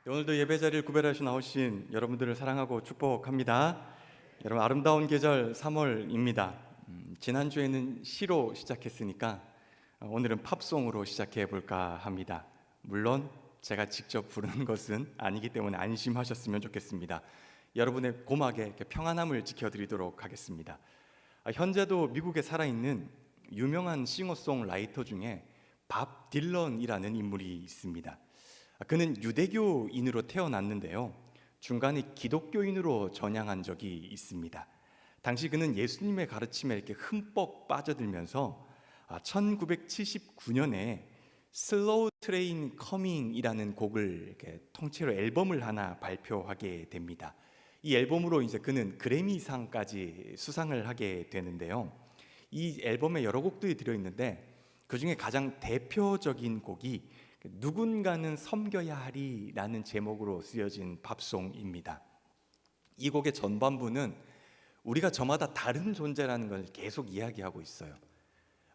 오늘도 예배 자리를 구별하셔 나오신 여러분들을 사랑하고 축복합니다. 여러분, 아름다운 계절 3월입니다. 지난주에는 시로 시작했으니까 오늘은 팝송으로 시작해 볼까 합니다. 물론 제가 직접 부르는 것은 아니기 때문에 안심하셨으면 좋겠습니다. 여러분의 고막에 평안함을 지켜드리도록 하겠습니다. 현재도 미국에 살아있는 유명한 싱어송라이터 중에 밥 딜런이라는 인물이 있습니다. 그는 유대교인으로 태어났는데요, 중간에 기독교인으로 전향한 적이 있습니다. 당시 그는 예수님의 가르침에 이렇게 흠뻑 빠져들면서 1979년에 Slow Train Coming이라는 곡을 이렇게 통째로 앨범을 하나 발표하게 됩니다. 이 앨범으로 이제 그는 그래미상까지 수상을 하게 되는데요. 이 앨범에 여러 곡들이 들어있는데 그 중에 가장 대표적인 곡이 누군가는 섬겨야 하리라는 제목으로 쓰여진 팝송입니다. 이 곡의 전반부는 우리가 저마다 다른 존재라는 걸 계속 이야기하고 있어요.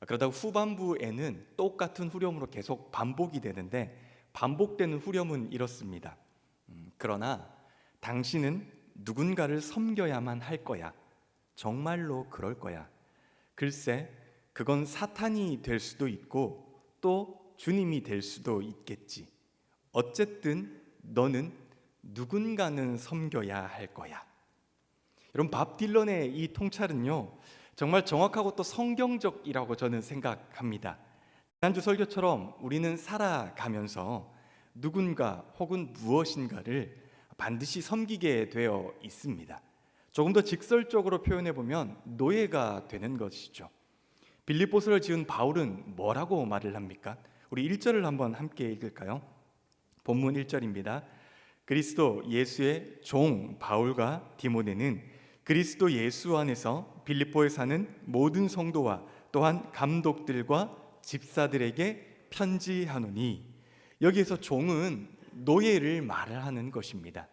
그러다가 후반부에는 똑같은 후렴으로 계속 반복이 되는데, 반복되는 후렴은 이렇습니다. 그러나 당신은 누군가를 섬겨야만 할 거야. 정말로 그럴 거야. 글쎄, 그건 사탄이 될 수도 있고 또 주님이 될 수도 있겠지. 어쨌든 너는 누군가는 섬겨야 할 거야. 여러분, 밥 딜런의 이 통찰은요, 정말 정확하고 또 성경적이라고 저는 생각합니다. 지난주 설교처럼 우리는 살아가면서 누군가 혹은 무엇인가를 반드시 섬기게 되어 있습니다. 조금 더 직설적으로 표현해 보면 노예가 되는 것이죠. 빌립보서를 지은 바울은 뭐라고 말을 합니까? 우리 1절을 한번 함께 읽을까요? 본문 1절입니다. 그리스도 예수의 종 바울과 디모데는 그리스도 예수 안에서 빌립보에 사는 모든 성도와 또한 감독들과 집사들에게 편지하노니. 여기에서 종은 노예를 말을 하는 것입니다.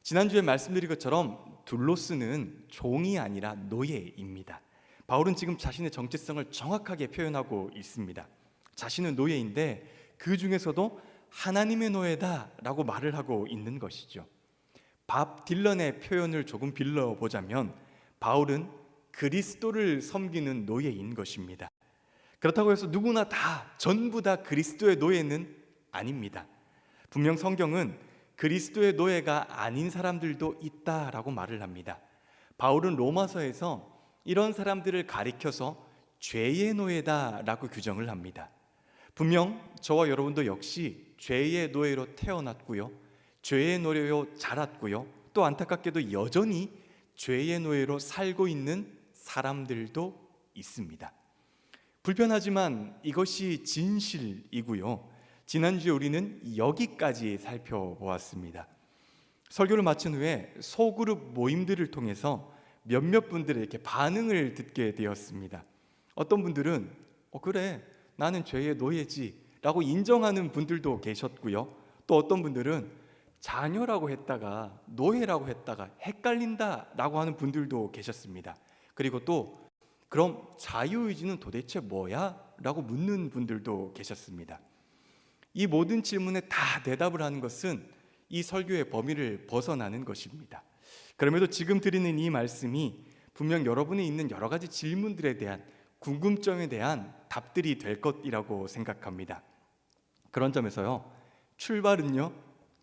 지난주에 말씀드린 것처럼 둘로스는 종이 아니라 노예입니다. 바울은 지금 자신의 정체성을 정확하게 표현하고 있습니다. 자신은 노예인데 그 중에서도 하나님의 노예다라고 말을 하고 있는 것이죠. 밥 딜런의 표현을 조금 빌려보자면 바울은 그리스도를 섬기는 노예인 것입니다. 그렇다고 해서 누구나 다 전부 다 그리스도의 노예는 아닙니다. 분명 성경은 그리스도의 노예가 아닌 사람들도 있다라고 말을 합니다. 바울은 로마서에서 이런 사람들을 가리켜서 죄의 노예다라고 규정을 합니다. 분명 저와 여러분도 역시 죄의 노예로 태어났고요, 죄의 노예로 자랐고요, 또 안타깝게도 여전히 죄의 노예로 살고 있는 사람들도 있습니다. 불편하지만 이것이 진실이고요, 지난주에 우리는 여기까지 살펴보았습니다. 설교를 마친 후에 소그룹 모임들을 통해서 몇몇 분들의 이렇게 반응을 듣게 되었습니다. 어떤 분들은 그래, 나는 죄의 노예지 라고 인정하는 분들도 계셨고요, 또 어떤 분들은 자녀라고 했다가 노예라고 했다가 헷갈린다 라고 하는 분들도 계셨습니다. 그리고 또 그럼 자유의지는 도대체 뭐야? 라고 묻는 분들도 계셨습니다. 이 모든 질문에 다 대답을 하는 것은 이 설교의 범위를 벗어나는 것입니다. 그럼에도 지금 드리는 이 말씀이 분명 여러분이 있는 여러 가지 질문들에 대한 궁금증에 대한 답들이 될 것이라고 생각합니다. 그런 점에서요, 출발은요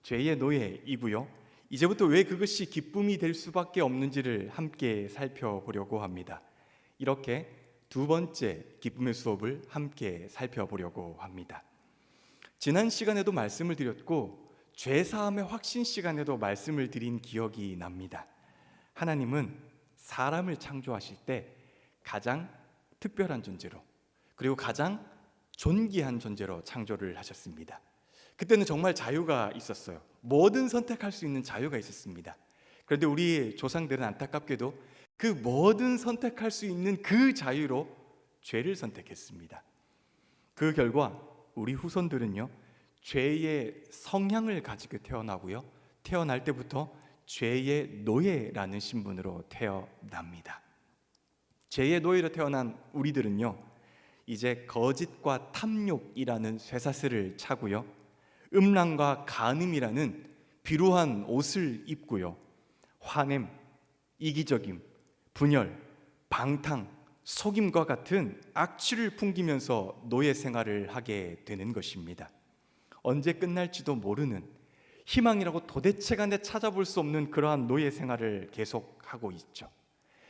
죄의 노예이고요, 이제부터 왜 그것이 기쁨이 될 수밖에 없는지를 함께 살펴보려고 합니다. 이렇게 두 번째 기쁨의 수업을 함께 살펴보려고 합니다. 지난 시간에도 말씀을 드렸고 죄사함의 확신 시간에도 말씀을 드린 기억이 납니다. 하나님은 사람을 창조하실 때 가장 특별한 존재로, 그리고 가장 존귀한 존재로 창조를 하셨습니다. 그때는 정말 자유가 있었어요. 뭐든 선택할 수 있는 자유가 있었습니다. 그런데 우리 조상들은 안타깝게도 그 뭐든 선택할 수 있는 그 자유로 죄를 선택했습니다. 그 결과 우리 후손들은요, 죄의 성향을 가지고 태어나고요, 태어날 때부터 죄의 노예라는 신분으로 태어납니다. 죄의 노예로 태어난 우리들은요, 이제 거짓과 탐욕이라는 쇠사슬을 차고요, 음란과 간음이라는 비루한 옷을 입고요. 화냄, 이기적임, 분열, 방탕, 속임과 같은 악취를 풍기면서 노예 생활을 하게 되는 것입니다. 언제 끝날지도 모르는, 희망이라고 도대체 간에 찾아볼 수 없는 그러한 노예 생활을 계속하고 있죠.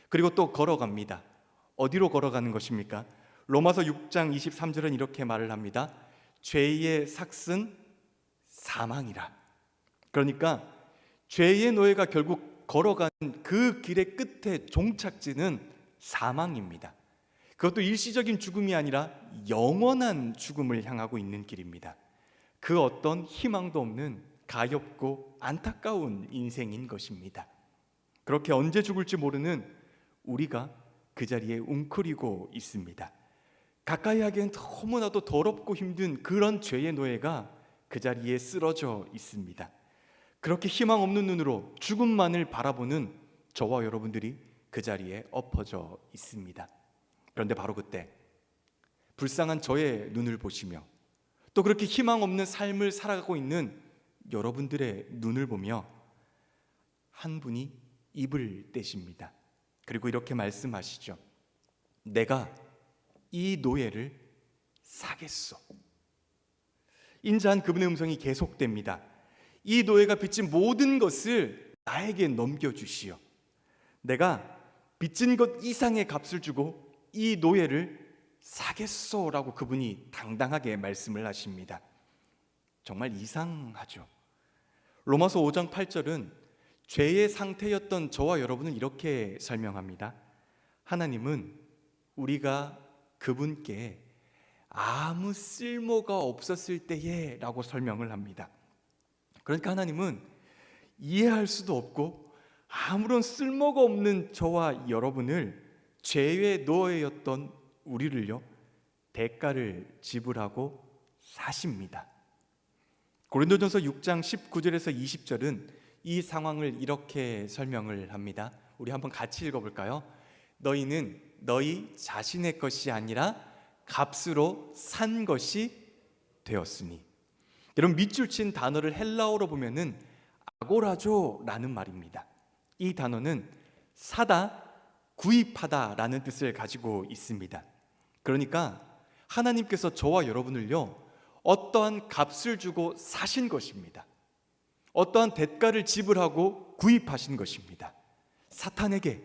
그리고 또 걸어갑니다. 어디로 걸어가는 것입니까? 로마서 6장 23절은 이렇게 말을 합니다. 죄의 삭은 사망이라. 그러니까 죄의 노예가 결국 걸어가는 그 길의 끝에 종착지는 사망입니다. 그것도 일시적인 죽음이 아니라 영원한 죽음을 향하고 있는 길입니다. 그 어떤 희망도 없는 가엾고 안타까운 인생인 것입니다. 그렇게 언제 죽을지 모르는 우리가 그 자리에 웅크리고 있습니다. 가까이 하기엔 너무나도 더럽고 힘든 그런 죄의 노예가 그 자리에 쓰러져 있습니다. 그렇게 희망 없는 눈으로 죽음만을 바라보는 저와 여러분들이 그 자리에 엎어져 있습니다. 그런데 바로 그때 불쌍한 저의 눈을 보시며 또 그렇게 희망 없는 삶을 살아가고 있는 여러분들의 눈을 보며 한 분이 입을 떼십니다. 그리고 이렇게 말씀하시죠. 내가 이 노예를 사겠소. 인자한 그분의 음성이 계속됩니다. 이 노예가 빚진 모든 것을 나에게 넘겨주시오. 내가 빚진 것 이상의 값을 주고 이 노예를 사겠소라고 그분이 당당하게 말씀을 하십니다. 정말 이상하죠. 로마서 5장 8절은 죄의 상태였던 저와 여러분은 이렇게 설명합니다. 하나님은 우리가 그분께 아무 쓸모가 없었을 때에 라고 설명을 합니다. 그러니까 하나님은 이해할 수도 없고 아무런 쓸모가 없는 저와 여러분을 죄의 노예였던 우리를요 대가를 지불하고 사십니다. 고린도전서 6장 19절에서 20절은 이 상황을 이렇게 설명을 합니다. 우리 한번 같이 읽어볼까요? 너희는 너희 자신의 것이 아니라 값으로 산 것이 되었으니. 여러분, 밑줄 친 단어를 헬라어로 보면은 아고라조라는 말입니다. 이 단어는 사다, 구입하다라는 뜻을 가지고 있습니다. 그러니까 하나님께서 저와 여러분을요 어떠한 값을 주고 사신 것입니다. 어떠한 대가를 지불하고 구입하신 것입니다. 사탄에게,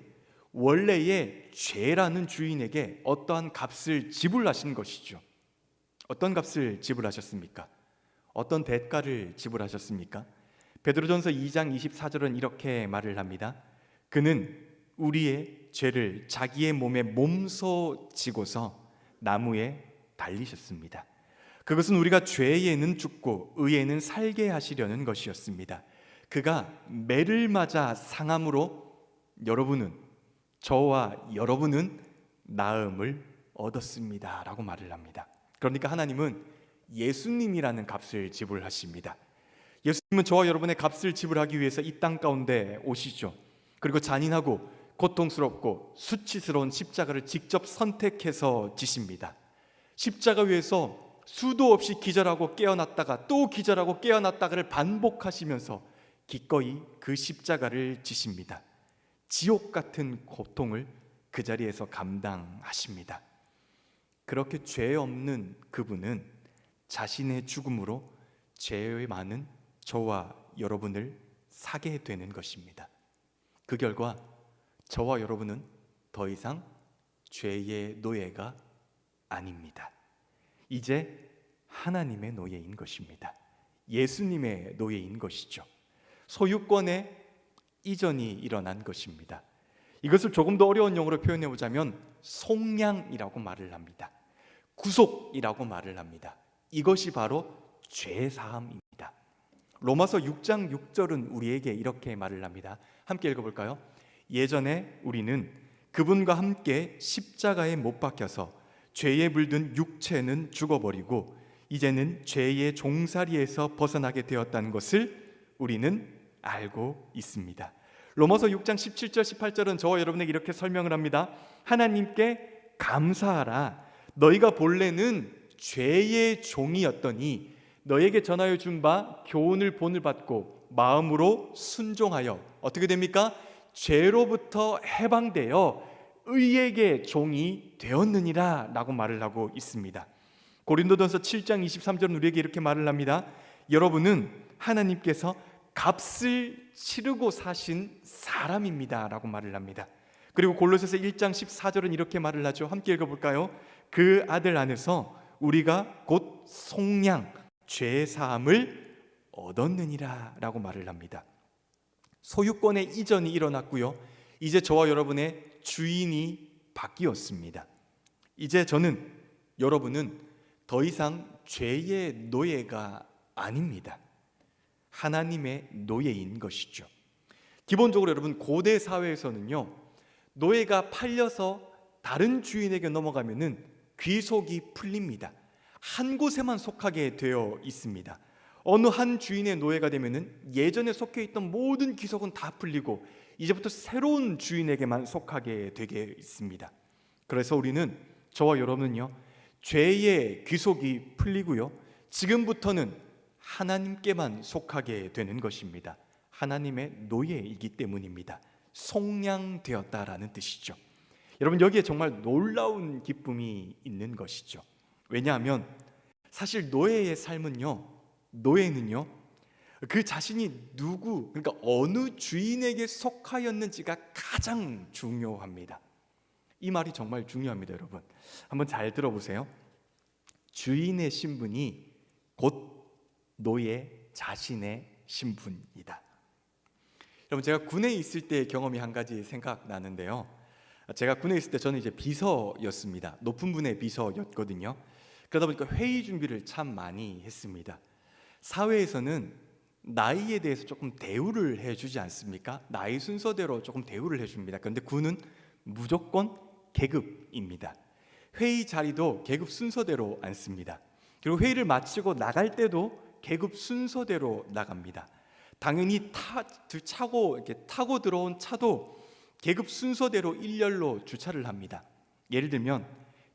원래의 죄라는 주인에게 어떠한 값을 지불하신 것이죠. 어떤 값을 지불하셨습니까? 어떤 대가를 지불하셨습니까? 베드로전서 2장 24절은 이렇게 말을 합니다. 그는 우리의 죄를 자기의 몸에 몸소 지고서 나무에 달리셨습니다. 그것은 우리가 죄에는 죽고 의에는 살게 하시려는 것이었습니다. 그가 매를 맞아 상함으로 여러분은, 저와 여러분은 나음을 얻었습니다 라고 말을 합니다. 그러니까 하나님은 예수님이라는 값을 지불하십니다. 예수님은 저와 여러분의 값을 지불하기 위해서 이 땅 가운데 오시죠. 그리고 잔인하고 고통스럽고 수치스러운 십자가를 직접 선택해서 지십니다. 십자가 위에서 수도 없이 기절하고 깨어났다가 또 기절하고 깨어났다가를 반복하시면서 기꺼이 그 십자가를 지십니다. 지옥 같은 고통을 그 자리에서 감당하십니다. 그렇게 죄 없는 그분은 자신의 죽음으로 죄의 많은 저와 여러분을 사게 되는 것입니다. 그 결과 저와 여러분은 더 이상 죄의 노예가 아닙니다. 이제 하나님의 노예인 것입니다. 예수님의 노예인 것이죠. 소유권의 이전이 일어난 것입니다. 이것을 조금 더 어려운 용어로 표현해 보자면 속량이라고 말을 합니다. 구속이라고 말을 합니다. 이것이 바로 죄사함입니다. 로마서 6장 6절은 우리에게 이렇게 말을 합니다. 함께 읽어볼까요? 예전에 우리는 그분과 함께 십자가에 못 박혀서 죄에 물든 육체는 죽어버리고 이제는 죄의 종살이에서 벗어나게 되었다는 것을 우리는 알고 있습니다. 로마서 6장 17절 18절은 저와 여러분에게 이렇게 설명을 합니다. 하나님께 감사하라. 너희가 본래는 죄의 종이었더니 너에게 전하여 준 바 교훈을 본을 받고 마음으로 순종하여 어떻게 됩니까? 죄로부터 해방되어 의에게 종이 되었느니라 라고 말을 하고 있습니다. 고린도전서 7장 23절은 우리에게 이렇게 말을 합니다. 여러분은 하나님께서 값을 치르고 사신 사람입니다 라고 말을 합니다. 그리고 골로새서 1장 14절은 이렇게 말을 하죠. 함께 읽어볼까요? 그 아들 안에서 우리가 곧 속량 죄 사함을 얻었느니라 라고 말을 합니다. 소유권의 이전이 일어났고요, 이제 저와 여러분의 주인이 바뀌었습니다. 이제 저는, 여러분은 더 이상 죄의 노예가 아닙니다. 하나님의 노예인 것이죠. 기본적으로 여러분, 고대 사회에서는요, 노예가 팔려서 다른 주인에게 넘어가면은 귀속이 풀립니다. 한 곳에만 속하게 되어 있습니다. 어느 한 주인의 노예가 되면은 예전에 속해 있던 모든 귀속은 다 풀리고 이제부터 새로운 주인에게만 속하게 되게 있습니다. 그래서 우리는, 저와 여러분은요, 죄의 귀속이 풀리고요, 지금부터는 하나님께만 속하게 되는 것입니다. 하나님의 노예이기 때문입니다. 속량되었다라는 뜻이죠. 여러분, 여기에 정말 놀라운 기쁨이 있는 것이죠. 왜냐하면 사실 노예의 삶은요, 노예는요, 그 자신이 누구, 그러니까 어느 주인에게 속하였는지가 가장 중요합니다. 이 말이 정말 중요합니다. 여러분, 한번 잘 들어보세요. 주인의 신분이 곧 노예 자신의 신분이다. 여러분, 제가 군에 있을 때의 경험이 한 가지 생각나는데요, 제가 군에 있을 때 저는 이제 비서였습니다. 높은 분의 비서였거든요. 그러다 보니까 회의 준비를 참 많이 했습니다. 사회에서는 나이에 대해서 조금 대우를 해주지 않습니까? 나이 순서대로 조금 대우를 해줍니다. 그런데 군은 무조건 계급입니다. 회의 자리도 계급 순서대로 앉습니다. 그리고 회의를 마치고 나갈 때도 계급 순서대로 나갑니다. 당연히 이렇게 타고 들어온 차도 계급 순서대로 일렬로 주차를 합니다. 예를 들면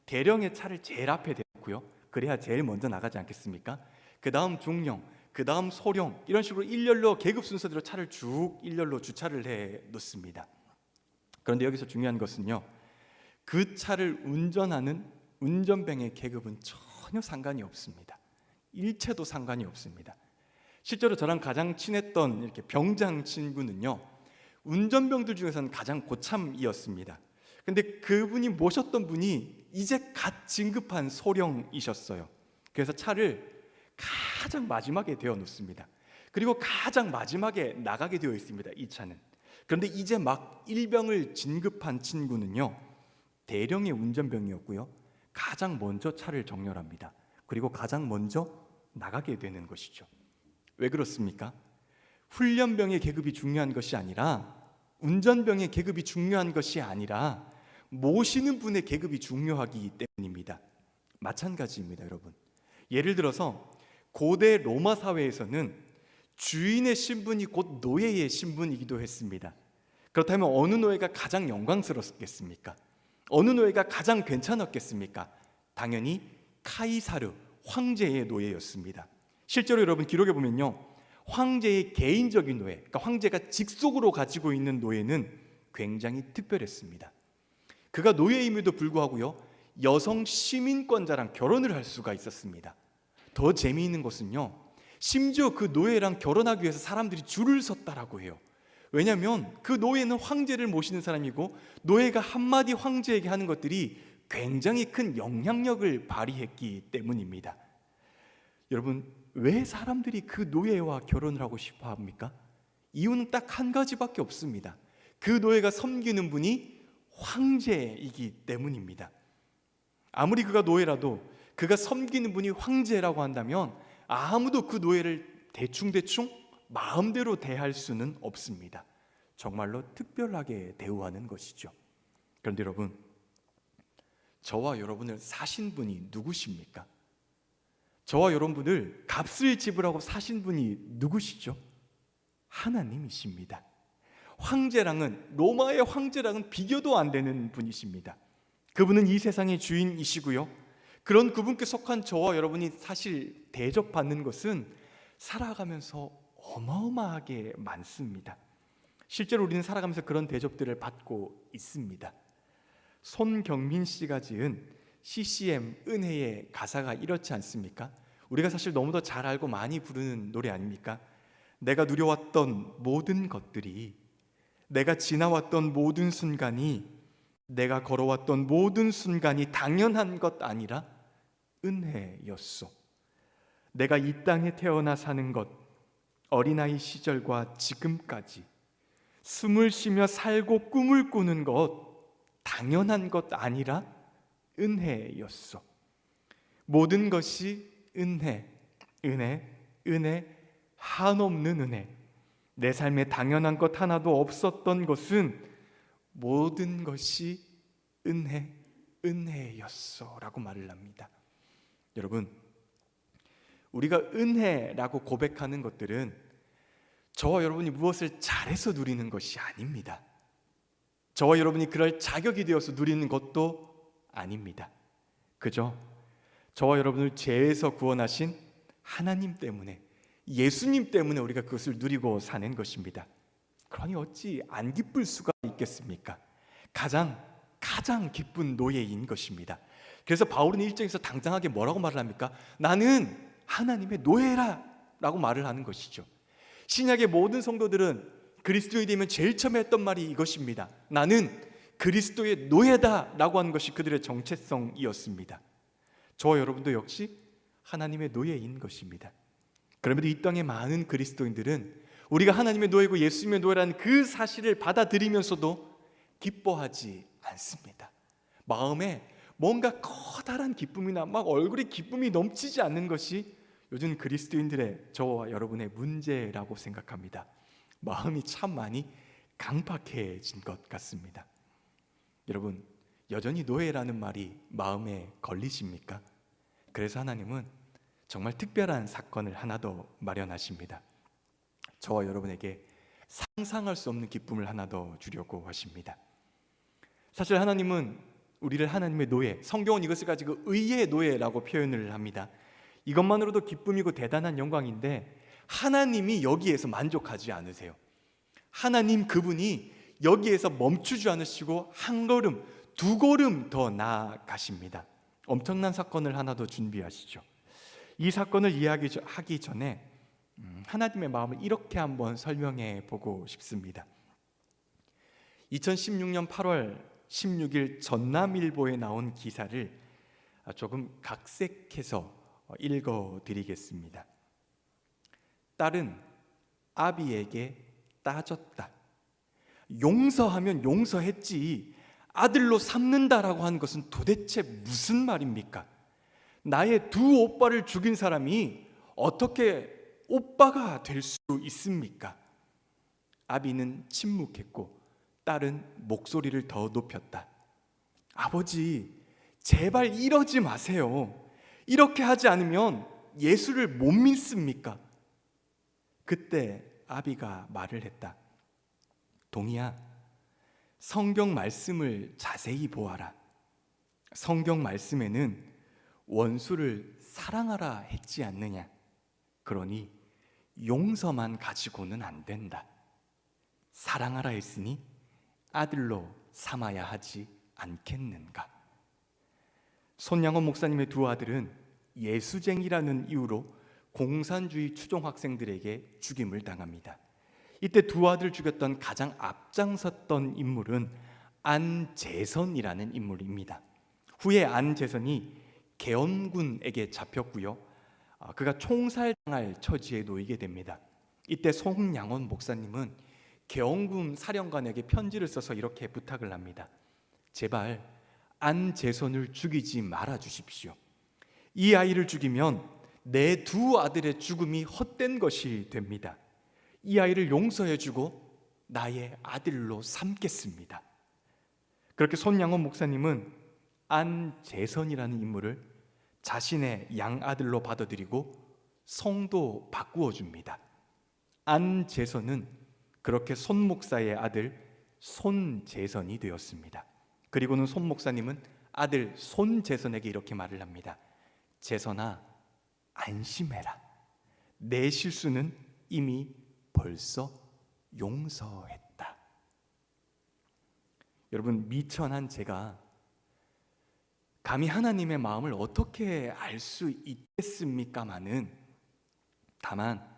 대령의 차를 제일 앞에 대고요, 그래야 제일 먼저 나가지 않겠습니까? 그 다음 중령, 그 다음 소령, 이런 식으로 일렬로 계급 순서대로 차를 쭉 일렬로 주차를 해 놓습니다. 그런데 여기서 중요한 것은요, 그 차를 운전하는 운전병의 계급은 전혀 상관이 없습니다. 일체도 상관이 없습니다. 실제로 저랑 가장 친했던 이렇게 병장 친구는요, 운전병들 중에서는 가장 고참이었습니다. 근데 그분이 모셨던 분이 이제 갓 진급한 소령이셨어요. 그래서 차를 가장 마지막에 대어 놓습니다. 그리고 가장 마지막에 나가게 되어 있습니다, 이 차는. 그런데 이제 막 일병을 진급한 친구는요, 대령의 운전병이었고요, 가장 먼저 차를 정렬합니다. 그리고 가장 먼저 나가게 되는 것이죠. 왜 그렇습니까? 훈련병의 계급이 중요한 것이 아니라, 운전병의 계급이 중요한 것이 아니라 모시는 분의 계급이 중요하기 때문입니다. 마찬가지입니다, 여러분. 예를 들어서 고대 로마 사회에서는 주인의 신분이 곧 노예의 신분이기도 했습니다. 그렇다면 어느 노예가 가장 영광스럽겠습니까? 어느 노예가 가장 괜찮았겠습니까? 당연히 카이사르, 황제의 노예였습니다. 실제로 여러분, 기록에 보면요, 황제의 개인적인 노예, 그러니까 황제가 직속으로 가지고 있는 노예는 굉장히 특별했습니다. 그가 노예임에도 불구하고요, 여성 시민권자랑 결혼을 할 수가 있었습니다. 더 재미있는 것은요, 심지어 그 노예랑 결혼하기 위해서 사람들이 줄을 섰다라고 해요. 왜냐하면 그 노예는 황제를 모시는 사람이고, 노예가 한마디 황제에게 하는 것들이 굉장히 큰 영향력을 발휘했기 때문입니다. 여러분, 왜 사람들이 그 노예와 결혼을 하고 싶어 합니까? 이유는 딱 한 가지밖에 없습니다. 그 노예가 섬기는 분이 황제이기 때문입니다. 아무리 그가 노예라도 그가 섬기는 분이 황제라고 한다면 아무도 그 노예를 대충 마음대로 대할 수는 없습니다. 정말로 특별하게 대우하는 것이죠. 그런데 여러분, 저와 여러분을 사신 분이 누구십니까? 저와 여러분을 값을 지불하고 사신 분이 누구시죠? 하나님이십니다. 황제랑은, 로마의 황제랑은 비교도 안 되는 분이십니다. 그분은 이 세상의 주인이시고요, 그런 그분께 속한 저와 여러분이 사실 대접받는 것은 살아가면서 어마어마하게 많습니다. 실제로 우리는 살아가면서 그런 대접들을 받고 있습니다. 손경민 씨가 지은 CCM 은혜의 가사가 이렇지 않습니까? 우리가 사실 너무도 잘 알고 많이 부르는 노래 아닙니까? 내가 누려왔던 모든 것들이, 내가 지나왔던 모든 순간이, 내가 걸어왔던 모든 순간이 당연한 것 아니라 은혜였소. 내가 이 땅에 태어나 사는 것, 어린아이 시절과 지금까지 숨을 쉬며 살고 꿈을 꾸는 것, 당연한 것 아니라 은혜였소. 모든 것이 은혜, 은혜, 은혜, 한없는 은혜. 내 삶에 당연한 것 하나도 없었던 것은 모든 것이 은혜, 은혜였어 라고 말을 합니다. 여러분, 우리가 은혜라고 고백하는 것들은 저와 여러분이 무엇을 잘해서 누리는 것이 아닙니다. 저와 여러분이 그럴 자격이 되어서 누리는 것도 아닙니다. 그저 저와 여러분을 죄에서 구원하신 하나님 때문에, 예수님 때문에 우리가 그것을 누리고 사는 것입니다. 그러니 어찌 안 기쁠 수가 있겠습니까? 가장 기쁜 노예인 것입니다. 그래서 바울은 1장에서 당당하게 뭐라고 말을 합니까? 나는 하나님의 노예라 라고 말을 하는 것이죠. 신약의 모든 성도들은 그리스도에 되면 제일 처음 했던 말이 이것입니다. 나는 그리스도의 노예다 라고 하는 것이 그들의 정체성이었습니다. 저와 여러분도 역시 하나님의 노예인 것입니다. 그럼에도 이 땅의 많은 그리스도인들은 우리가 하나님의 노예고 예수님의 노예라는 그 사실을 받아들이면서도 기뻐하지 않습니다. 마음에 뭔가 커다란 기쁨이나 막 얼굴에 기쁨이 넘치지 않는 것이 요즘 그리스도인들의 저와 여러분의 문제라고 생각합니다. 마음이 참 많이 강팍해진 것 같습니다. 여러분, 여전히 노예라는 말이 마음에 걸리십니까? 그래서 하나님은 정말 특별한 사건을 하나 더 마련하십니다. 저와 여러분에게 상상할 수 없는 기쁨을 하나 더 주려고 하십니다. 사실 하나님은 우리를 하나님의 노예, 성경은 이것을 가지고 의의 노예라고 표현을 합니다. 이것만으로도 기쁨이고 대단한 영광인데 하나님이 여기에서 만족하지 않으세요. 하나님 그분이 여기에서 멈추지 않으시고 한 걸음, 두 걸음 더 나아가십니다. 엄청난 사건을 하나 더 준비하시죠. 이 사건을 이야기하기 전에 하나님의 마음을 이렇게 한번 설명해 보고 싶습니다. 2016년 8월 16일 전남일보에 나온 기사를 조금 각색해서 읽어드리겠습니다. 딸은 아비에게 따졌다. 용서하면 용서했지 아들로 삼는다라고 하는 것은 도대체 무슨 말입니까? 나의 두 오빠를 죽인 사람이 어떻게 오빠가 될 수 있습니까? 아비는 침묵했고 딸은 목소리를 더 높였다. 아버지, 제발 이러지 마세요. 이렇게 하지 않으면 예수를 못 믿습니까? 그때 아비가 말을 했다. 동희야, 성경 말씀을 자세히 보아라. 성경 말씀에는 원수를 사랑하라 했지 않느냐? 그러니 용서만 가지고는 안 된다. 사랑하라 했으니 아들로 삼아야 하지 않겠는가? 손양원 목사님의 두 아들은 예수쟁이라는 이유로 공산주의 추종 학생들에게 죽임을 당합니다. 이때 두 아들을 죽였던 가장 앞장섰던 인물은 안재선이라는 인물입니다. 후에 안재선이 계엄군에게 잡혔고요. 그가 총살당할 처지에 놓이게 됩니다. 이때 송양원 목사님은 계엄군 사령관에게 편지를 써서 이렇게 부탁을 합니다. 제발 안재선을 죽이지 말아 주십시오. 이 아이를 죽이면 내 두 아들의 죽음이 헛된 것이 됩니다. 이 아이를 용서해주고 나의 아들로 삼겠습니다. 그렇게 손양원 목사님은 안재선이라는 인물을 자신의 양아들로 받아들이고 성도 바꾸어 줍니다. 안재선은 그렇게 손 목사의 아들 손재선이 되었습니다. 그리고는 손 목사님은 아들 손재선에게 이렇게 말을 합니다. 재선아, 안심해라. 내 실수는 이미 벌써 용서했다. 여러분, 미천한 제가 감히 하나님의 마음을 어떻게 알 수 있겠습니까마는, 다만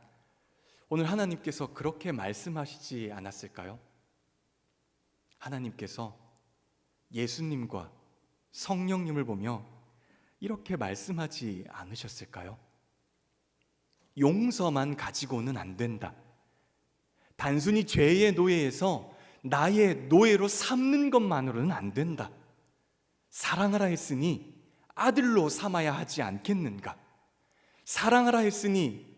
오늘 하나님께서 그렇게 말씀하시지 않았을까요? 하나님께서 예수님과 성령님을 보며 이렇게 말씀하지 않으셨을까요? 용서만 가지고는 안 된다. 단순히 죄의 노예에서 나의 노예로 삼는 것만으로는 안 된다. 사랑하라 했으니 아들로 삼아야 하지 않겠는가? 사랑하라 했으니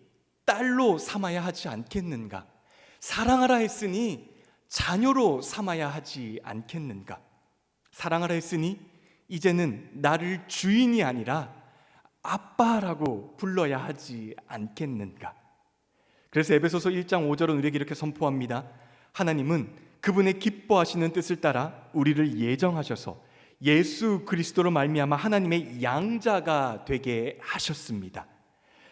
딸로 삼아야 하지 않겠는가? 사랑하라 했으니 자녀로 삼아야 하지 않겠는가? 사랑하라 했으니 이제는 나를 주인이 아니라 아빠라고 불러야 하지 않겠는가? 그래서 에베소서 1장 5절은 우리에게 이렇게 선포합니다. 하나님은 그분의 기뻐하시는 뜻을 따라 우리를 예정하셔서 예수 그리스도로 말미암아 하나님의 양자가 되게 하셨습니다.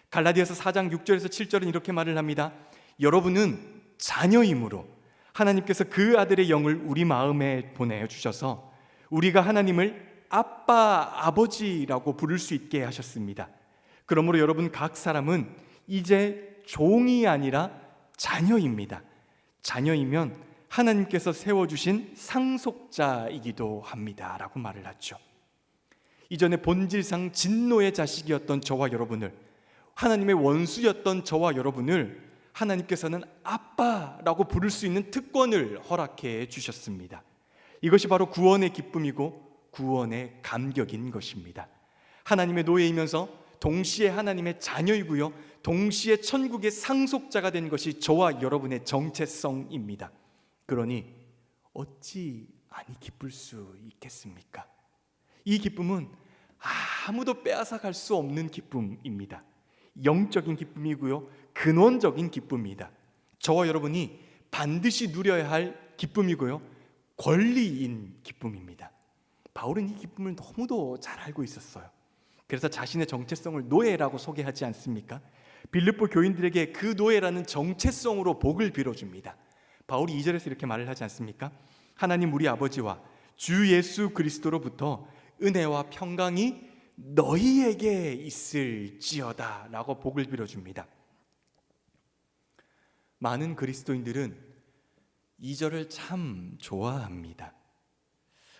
갈라디아서 4장 6절에서 7절은 이렇게 말을 합니다. 여러분은 자녀이므로 하나님께서 그 아들의 영을 우리 마음에 보내주셔서 우리가 하나님을 아빠, 아버지라고 부를 수 있게 하셨습니다. 그러므로 여러분 각 사람은 이제 종이 아니라 자녀입니다. 자녀이면 하나님께서 세워주신 상속자이기도 합니다 라고 말을 하죠. 이전에 본질상 진노의 자식이었던 저와 여러분을, 하나님의 원수였던 저와 여러분을 하나님께서는 아빠라고 부를 수 있는 특권을 허락해 주셨습니다. 이것이 바로 구원의 기쁨이고 구원의 감격인 것입니다. 하나님의 노예이면서 동시에 하나님의 자녀이고요, 동시에 천국의 상속자가 된 것이 저와 여러분의 정체성입니다. 그러니 어찌 아니 기쁠 수 있겠습니까? 이 기쁨은 아무도 빼앗아 갈 수 없는 기쁨입니다. 영적인 기쁨이고요, 근원적인 기쁨입니다. 저와 여러분이 반드시 누려야 할 기쁨이고요, 권리인 기쁨입니다. 바울은 이 기쁨을 너무도 잘 알고 있었어요. 그래서 자신의 정체성을 노예라고 소개하지 않습니까? 빌립보 교인들에게 그 노예라는 정체성으로 복을 빌어줍니다. 바울이 2절에서 이렇게 말을 하지 않습니까? 하나님 우리 아버지와 주 예수 그리스도로부터 은혜와 평강이 너희에게 있을지어다 라고 복을 빌어줍니다. 많은 그리스도인들은 2절을 참 좋아합니다.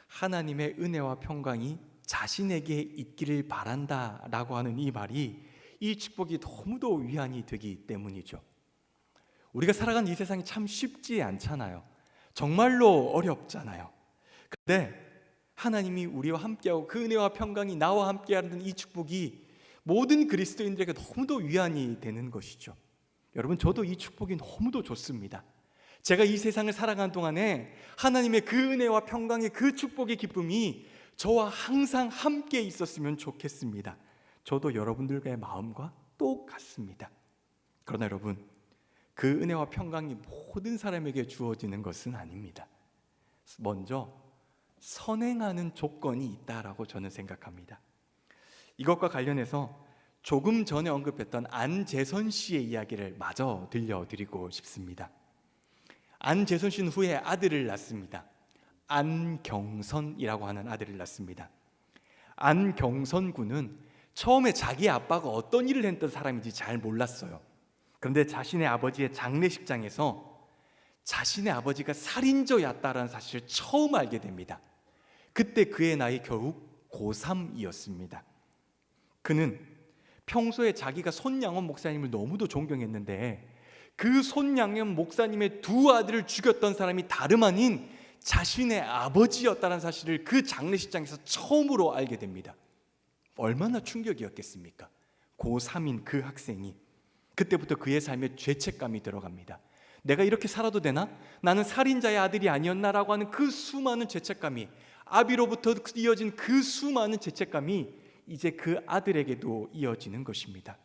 하나님의 은혜와 평강이 자신에게 있기를 바란다 라고 하는 이 말이, 이 축복이 너무도 위안이 되기 때문이죠. 우리가 살아가는 이 세상이 참 쉽지 않잖아요. 정말로 어렵잖아요. 근데 하나님이 우리와 함께하고 그 은혜와 평강이 나와 함께하는 이 축복이 모든 그리스도인들에게 너무도 위안이 되는 것이죠. 여러분, 저도 이 축복이 너무도 좋습니다. 제가 이 세상을 살아가는 동안에 하나님의 그 은혜와 평강의 그 축복의 기쁨이 저와 항상 함께 있었으면 좋겠습니다. 저도 여러분들과의 마음과 똑같습니다. 그러나 여러분, 그 은혜와 평강이 모든 사람에게 주어지는 것은 아닙니다. 먼저 선행하는 조건이 있다라고 저는 생각합니다. 이것과 관련해서 조금 전에 언급했던 안재선 씨의 이야기를 마저 들려드리고 싶습니다. 안재선 씨는 후에 아들을 낳습니다. 안경선이라고 하는 아들을 낳습니다. 안경선 군은 처음에 자기 아빠가 어떤 일을 했던 사람인지 잘 몰랐어요. 그런데 자신의 아버지의 장례식장에서 자신의 아버지가 살인자였다라는 사실을 처음 알게 됩니다. 그때 그의 나이 겨우 고3이었습니다. 그는 평소에 자기가 손양원 목사님을 너무도 존경했는데 그 손양원 목사님의 두 아들을 죽였던 사람이 다름 아닌 자신의 아버지였다는 사실을 그 장례식장에서 처음으로 알게 됩니다. 얼마나 충격이었겠습니까? 고3인 그 학생이. 그때부터 그의 삶에 죄책감이 들어갑니다. 내가 이렇게 살아도 되나? 나는 살인자의 아들이 아니었나라고 하는 그 수많은 죄책감이, 아비로부터 이어진 그 수많은 죄책감이 이제 그 아들에게도 이어지는 것입니다.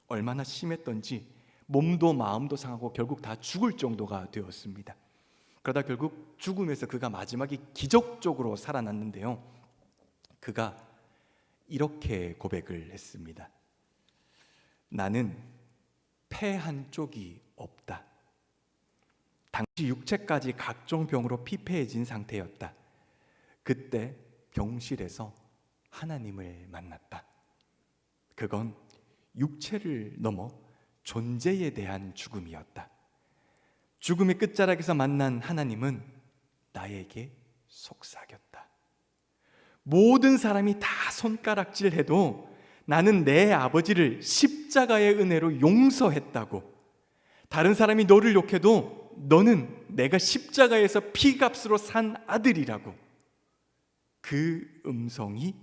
얼마나 심했던지 몸도 마음도 상하고 결국 다 죽을 정도가 되었습니다. 그러다 결국 죽음에서 그가 마지막에 기적적으로 살아났는데요, 그가 이렇게 고백을 했습니다. 나는 폐 한쪽이 없다. 당시 육체까지 각종 병으로 피폐해진 상태였다. 그때 병실에서 하나님을 만났다. 그건 육체를 넘어 존재에 대한 죽음이었다. 죽음의 끝자락에서 만난 하나님은 나에게 속삭였다. 모든 사람이 다 손가락질해도 나는 내 아버지를 십자가의 은혜로 용서했다고. 다른 사람이 너를 욕해도 너는 내가 십자가에서 피값으로 산 아들이라고. 그 음성이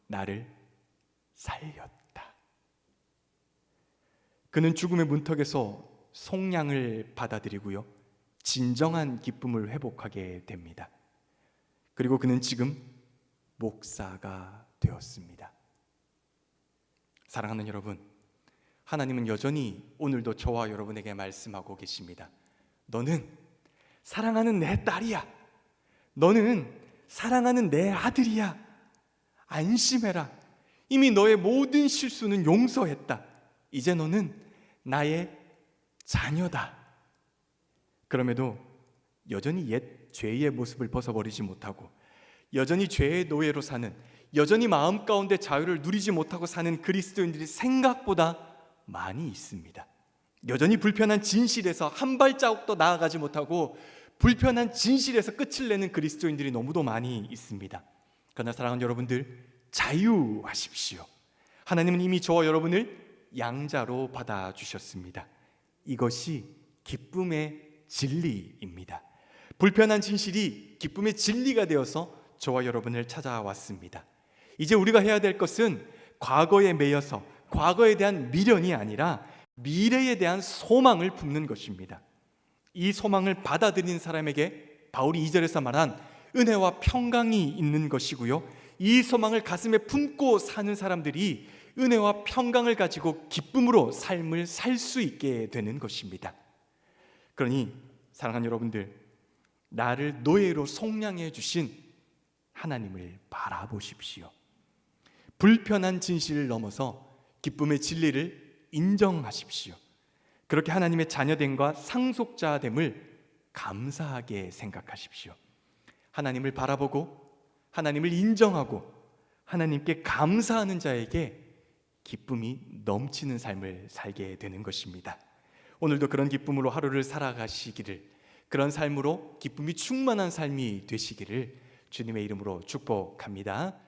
나를 살렸다. 그는 죽음의 문턱에서 속량을 받아들이고요, 진정한 기쁨을 회복하게 됩니다. 그리고 그는 지금 목사가 되었습니다. 사랑하는 여러분, 하나님은 여전히 오늘도 저와 여러분에게 말씀하고 계십니다. 너는 사랑하는 내 딸이야. 너는 사랑하는 내 아들이야. 안심해라. 이미 너의 모든 실수는 용서했다. 이제 너는 나의 자녀다. 그럼에도 여전히 옛 죄의 모습을 벗어버리지 못하고 여전히 죄의 노예로 사는, 여전히 마음 가운데 자유를 누리지 못하고 사는 그리스도인들이 생각보다 많이 있습니다. 여전히 불편한 진실에서 한 발자국도 나아가지 못하고 불편한 진실에서 끝을 내는 그리스도인들이 너무도 많이 있습니다. 그러나 사랑하는 여러분들, 자유하십시오. 하나님은 이미 저와 여러분을 양자로 받아주셨습니다. 이것이 기쁨의 진리입니다. 불편한 진실이 기쁨의 진리가 되어서 저와 여러분을 찾아왔습니다. 이제 우리가 해야 될 것은 과거에 매여서 과거에 대한 미련이 아니라 미래에 대한 소망을 품는 것입니다. 이 소망을 받아들인 사람에게 바울이 2절에서 말한 은혜와 평강이 있는 것이고요, 이 소망을 가슴에 품고 사는 사람들이 은혜와 평강을 가지고 기쁨으로 삶을 살 수 있게 되는 것입니다. 그러니 사랑하는 여러분들, 나를 노예로 속량해 주신 하나님을 바라보십시오. 불편한 진실을 넘어서 기쁨의 진리를 인정하십시오. 그렇게 하나님의 자녀됨과 상속자됨을 감사하게 생각하십시오. 하나님을 바라보고 하나님을 인정하고 하나님께 감사하는 자에게 기쁨이 넘치는 삶을 살게 되는 것입니다. 오늘도 그런 기쁨으로 하루를 살아가시기를, 그런 삶으로 기쁨이 충만한 삶이 되시기를 주님의 이름으로 축복합니다.